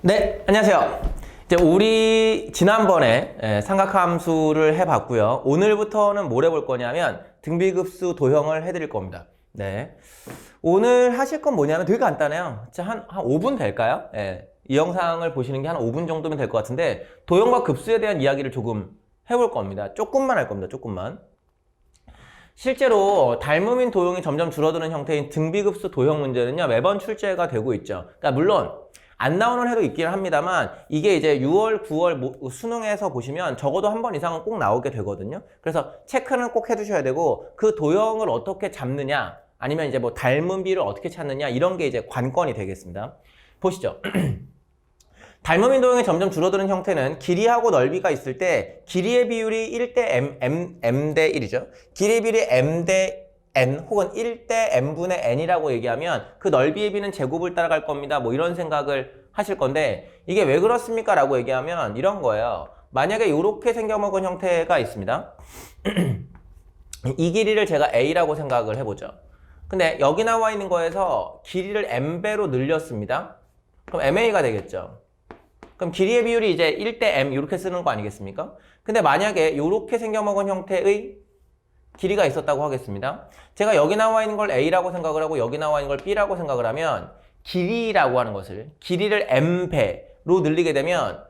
네, 안녕하세요. 이제 우리 지난번에 삼각함수를 해봤고요. 오늘부터는 뭘 해볼 거냐면 등비급수 도형을 해드릴 겁니다. 네, 오늘 하실 건 뭐냐면 되게 간단해요. 진짜 한 5분 될까요? 이 영상을 보시는 게 한 5분 정도면 될 것 같은데 도형과 급수에 대한 이야기를 조금 해볼 겁니다. 조금만 할 겁니다. 조금만. 실제로 닮음인 도형이 점점 줄어드는 형태인 등비급수 도형 문제는요, 매번 출제가 되고 있죠. 그러니까 물론 안 나오는 해도 있긴 합니다만 이게 이제 6월, 9월 수능에서 보시면 적어도 한 번 이상은 꼭 나오게 되거든요. 그래서 체크는 꼭 해두셔야 되고 그 도형을 어떻게 잡느냐 아니면 이제 뭐 닮은 비를 어떻게 찾느냐 이런 게 이제 관건이 되겠습니다. 보시죠. 닮음인 도형이 점점 줄어드는 형태는 길이하고 넓이가 있을 때 길이의 비율이 1대 m 대 1이죠. 길이의 비율이 m 대 n 혹은 1대 n분의 n이라고 얘기하면 그 넓이의 비는 제곱을 따라갈 겁니다. 뭐 이런 생각을 하실 건데 이게 왜 그렇습니까? 라고 얘기하면 이런 거예요. 만약에 이렇게 생겨먹은 형태가 있습니다. 이 길이를 제가 a라고 생각을 해보죠. 근데 여기 나와 있는 거에서 길이를 m배로 늘렸습니다. 그럼 ma가 되겠죠. 그럼 길이의 비율이 이제 1대 m 이렇게 쓰는 거 아니겠습니까? 근데 만약에 이렇게 생겨먹은 형태의 길이가 있었다고 하겠습니다. 제가 여기 나와 있는 걸 a라고 생각을 하고 여기 나와 있는 걸 b라고 생각을 하면 길이라고 하는 것을 길이를 m배로 늘리게 되면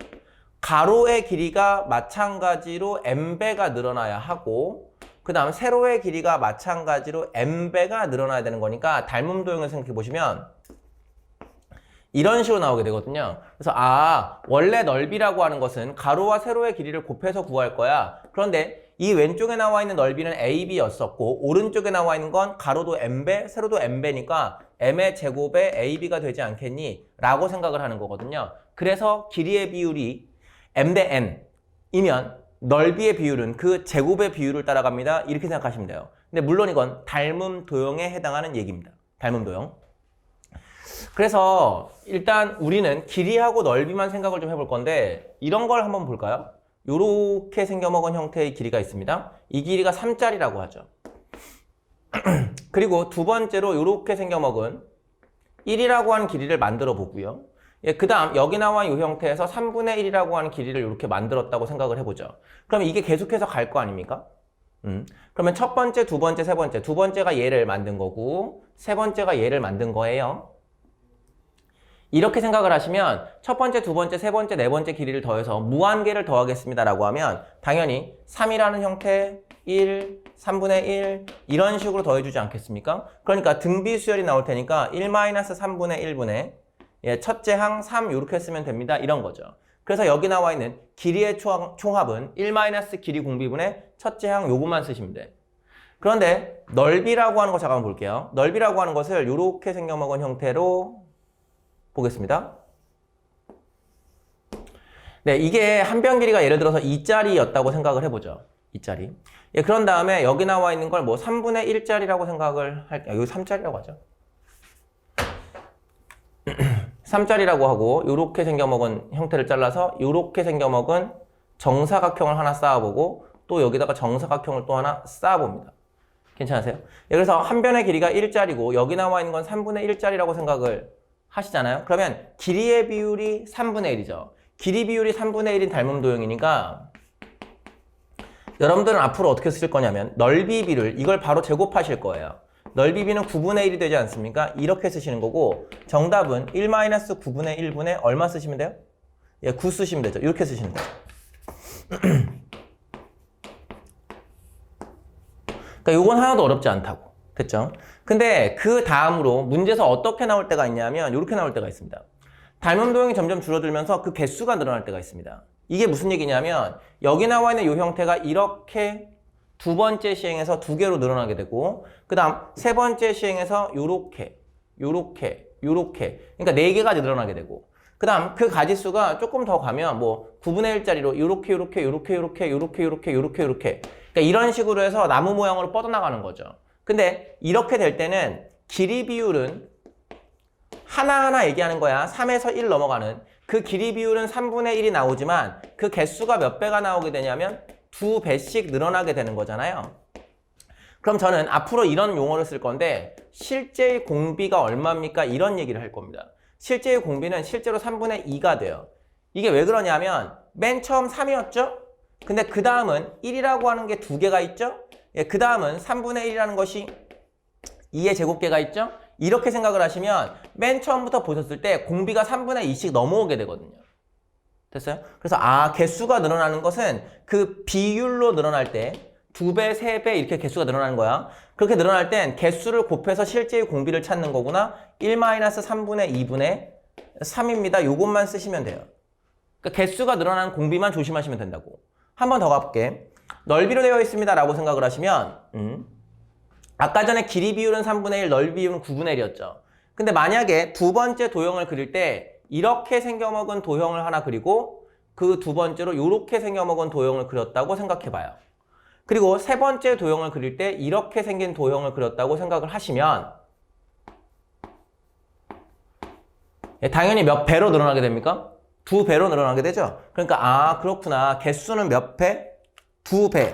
가로의 길이가 마찬가지로 m배가 늘어나야 하고 그 다음 세로의 길이가 마찬가지로 m배가 늘어나야 되는 거니까 닮음 도형을 생각해 보시면 이런 식으로 나오게 되거든요. 그래서 원래 넓이라고 하는 것은 가로와 세로의 길이를 곱해서 구할 거야. 그런데 이 왼쪽에 나와 있는 넓이는 AB였었고 오른쪽에 나와 있는 건 가로도 M배, 세로도 M배니까 M의 제곱에 AB가 되지 않겠니? 라고 생각을 하는 거거든요. 그래서 길이의 비율이 M 대 N이면 넓이의 비율은 그 제곱의 비율을 따라갑니다. 이렇게 생각하시면 돼요. 근데 물론 이건 닮음 도형에 해당하는 얘기입니다. 닮음 도형. 그래서 일단 우리는 길이하고 넓이만 생각을 좀 해볼 건데 이런 걸 한번 볼까요? 요렇게 생겨먹은 형태의 길이가 있습니다. 이 길이가 3짜리라고 하죠. 그리고 두 번째로 요렇게 생겨먹은 1이라고 하는 길이를 만들어 보고요. 그 다음 여기 나와 이 형태에서 3분의 1이라고 하는 길이를 이렇게 만들었다고 생각을 해보죠. 그럼 이게 계속해서 갈 거 아닙니까? 그러면 첫 번째, 두 번째, 세 번째. 두 번째가 얘를 만든 거고 세 번째가 얘를 만든 거예요. 이렇게 생각을 하시면 첫 번째, 두 번째, 세 번째, 네 번째 길이를 더해서 무한개를 더하겠습니다 라고 하면 당연히 3이라는 형태, 1, 3분의 1 이런 식으로 더해주지 않겠습니까? 그러니까 등비수열이 나올 테니까 1-3분의 1분의 첫째 항 3 이렇게 쓰면 됩니다. 이런 거죠. 그래서 여기 나와 있는 길이의 총합은 1- 길이 공비분의 첫째 항 요것만 쓰시면 돼. 그런데 넓이라고 하는 거 잠깐 볼게요. 넓이라고 하는 것을 이렇게 생겨먹은 형태로 보겠습니다. 네, 이게 한 변 길이가 예를 들어서 2짜리였다고 생각을 해보죠. 2짜리. 그런 다음에 여기 나와 있는 걸 뭐 3분의 1짜리라고 생각을 할게요. 여기 3짜리라고 하죠. 3짜리라고 하고 이렇게 생겨먹은 형태를 잘라서 이렇게 생겨먹은 정사각형을 하나 쌓아보고 또 여기다가 정사각형을 또 하나 쌓아봅니다. 괜찮으세요? 그래서 한 변의 길이가 1짜리고 여기 나와 있는 건 3분의 1짜리라고 생각을 하시잖아요. 그러면 길이의 비율이 3분의 1이죠. 길이 비율이 3분의 1인 닮음 도형이니까 여러분들은 앞으로 어떻게 쓰실 거냐면 넓이 비를 이걸 바로 제곱하실 거예요. 넓이 비는 9분의 1이 되지 않습니까? 이렇게 쓰시는 거고 정답은 1-9분의 1분의 얼마 쓰시면 돼요? 9 쓰시면 되죠. 이렇게 쓰시는 거죠. 그러니까 이건 하나도 어렵지 않다고. 됐죠? 근데 그 다음으로 문제에서 어떻게 나올 때가 있냐면 이렇게 나올 때가 있습니다. 닮음 도형이 점점 줄어들면서 그 개수가 늘어날 때가 있습니다. 이게 무슨 얘기냐면 여기 나와 있는 이 형태가 이렇게 두 번째 시행에서 2개로 늘어나게 되고 그 다음 세 번째 시행에서 요렇게 그러니까 4개가 늘어나게 되고 그 다음 그 가지수가 조금 더 가면 뭐 9분의 1짜리로 요렇게 그러니까 이런 식으로 해서 나무 모양으로 뻗어나가는 거죠. 근데 이렇게 될 때는 길이 비율은 하나하나 얘기하는 거야. 3에서 1 넘어가는 그 길이 비율은 3분의 1이 나오지만 그 개수가 몇 배가 나오게 되냐면 2배씩 늘어나게 되는 거잖아요. 그럼 저는 앞으로 이런 용어를 쓸 건데 실제의 공비가 얼마입니까? 이런 얘기를 할 겁니다. 실제의 공비는 실제로 3분의 2가 돼요. 이게 왜 그러냐면 맨 처음 3이었죠? 근데 그 다음은 1이라고 하는 게 두 개가 있죠? 예, 그 다음은 3분의 1이라는 것이 2의 제곱계가 있죠? 이렇게 생각을 하시면 맨 처음부터 보셨을 때 공비가 3분의 2씩 넘어오게 되거든요. 됐어요? 그래서 개수가 늘어나는 것은 그 비율로 늘어날 때 2배, 3배 이렇게 개수가 늘어나는 거야. 그렇게 늘어날 땐 개수를 곱해서 실제의 공비를 찾는 거구나. 1-3분의 2분의 3입니다. 요것만 쓰시면 돼요. 그러니까 개수가 늘어나는 공비만 조심하시면 된다고. 한 번 더 가볼게. 넓이로 되어 있습니다 라고 생각을 하시면 아까 전에 길이 비율은 3분의 1, 넓이 비율은 9분의 1이었죠. 근데 만약에 두 번째 도형을 그릴 때 이렇게 생겨먹은 도형을 하나 그리고 그 두 번째로 이렇게 생겨먹은 도형을 그렸다고 생각해봐요. 그리고 세 번째 도형을 그릴 때 이렇게 생긴 도형을 그렸다고 생각을 하시면 당연히 몇 배로 늘어나게 됩니까? 2배로 늘어나게 되죠. 그러니까 그렇구나. 개수는 몇 배? 2배.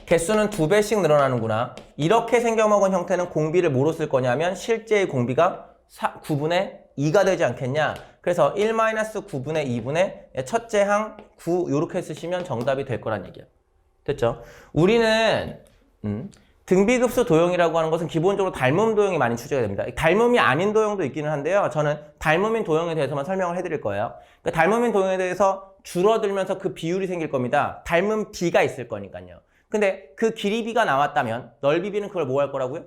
개수는 2배씩 늘어나는구나. 이렇게 생겨먹은 형태는 공비를 뭐로 쓸 거냐면 실제의 공비가 9분의 2가 되지 않겠냐. 그래서 1-9분의 2분의 첫째 항 9 이렇게 쓰시면 정답이 될 거란 얘기야. 됐죠? 우리는 등비급수 도형이라고 하는 것은 기본적으로 닮음 도형이 많이 출제가 됩니다. 닮음이 아닌 도형도 있기는 한데요. 저는 닮음인 도형에 대해서만 설명을 해드릴 거예요. 그러니까 닮음인 도형에 대해서 줄어들면서 그 비율이 생길 겁니다. 닮음 비가 있을 거니까요. 근데 그 길이 비가 나왔다면 넓이 비는 그걸 뭐 할 거라고요?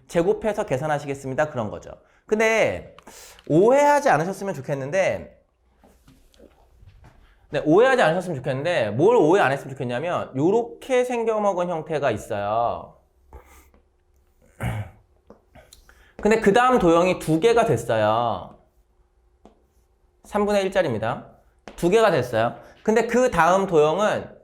제곱해서 계산하시겠습니다. 그런 거죠. 근데 오해하지 않으셨으면 좋겠는데 오해하지 않으셨으면 좋겠는데 뭘 오해 안 했으면 좋겠냐면 요렇게 생겨먹은 형태가 있어요. 근데 그 다음 도형이 2개가 됐어요. 3분의 1짜리입니다. 2개가 됐어요. 근데 그 다음 도형은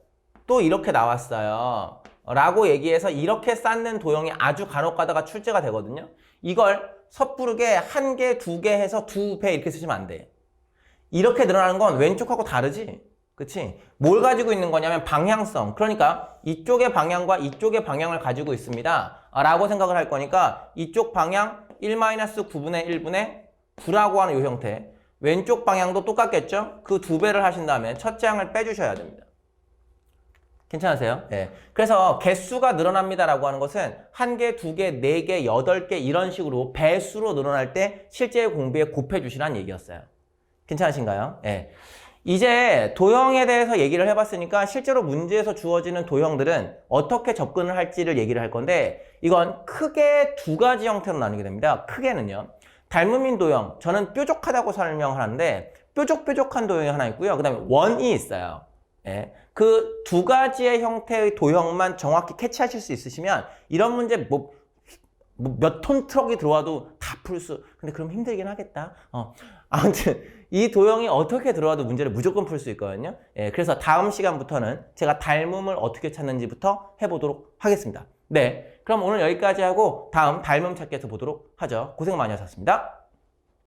또 이렇게 나왔어요. 라고 얘기해서 이렇게 쌓는 도형이 아주 간혹 가다가 출제가 되거든요. 이걸 섣부르게 1개, 2개 해서 2배 이렇게 쓰시면 안 돼. 이렇게 늘어나는 건 왼쪽하고 다르지? 그치? 뭘 가지고 있는 거냐면 방향성. 그러니까 이쪽의 방향과 이쪽의 방향을 가지고 있습니다. 라고 생각을 할 거니까 이쪽 방향 1-9분의 1분의 9라고 하는 이 형태. 왼쪽 방향도 똑같겠죠? 그 2배를 하신 다음에 첫째 항을 빼주셔야 됩니다. 괜찮으세요? 네. 그래서 개수가 늘어납니다라고 하는 것은 1개, 2개, 4개, 8개 이런 식으로 배수로 늘어날 때 실제의 공비에 곱해주시라는 얘기였어요. 괜찮으신가요? 네. 이제 도형에 대해서 얘기를 해봤으니까 실제로 문제에서 주어지는 도형들은 어떻게 접근을 할지를 얘기를 할 건데 이건 크게 두 가지 형태로 나누게 됩니다. 크게는요. 닮음인 도형, 저는 뾰족하다고 설명하는데 뾰족한 도형이 하나 있고요. 그 다음에 원이 있어요. 예. 그 두 가지의 형태의 도형만 정확히 캐치하실 수 있으시면 이런 문제 몇 톤 트럭이 들어와도 다 풀 수. 근데 그럼 힘들긴 하겠다. 아무튼 이 도형이 어떻게 들어와도 문제를 무조건 풀 수 있거든요. 예, 그래서 다음 시간부터는 제가 닮음을 어떻게 찾는지부터 해보도록 하겠습니다. 네, 그럼 오늘 여기까지 하고 다음 닮음 찾기에서 보도록 하죠. 고생 많이 하셨습니다.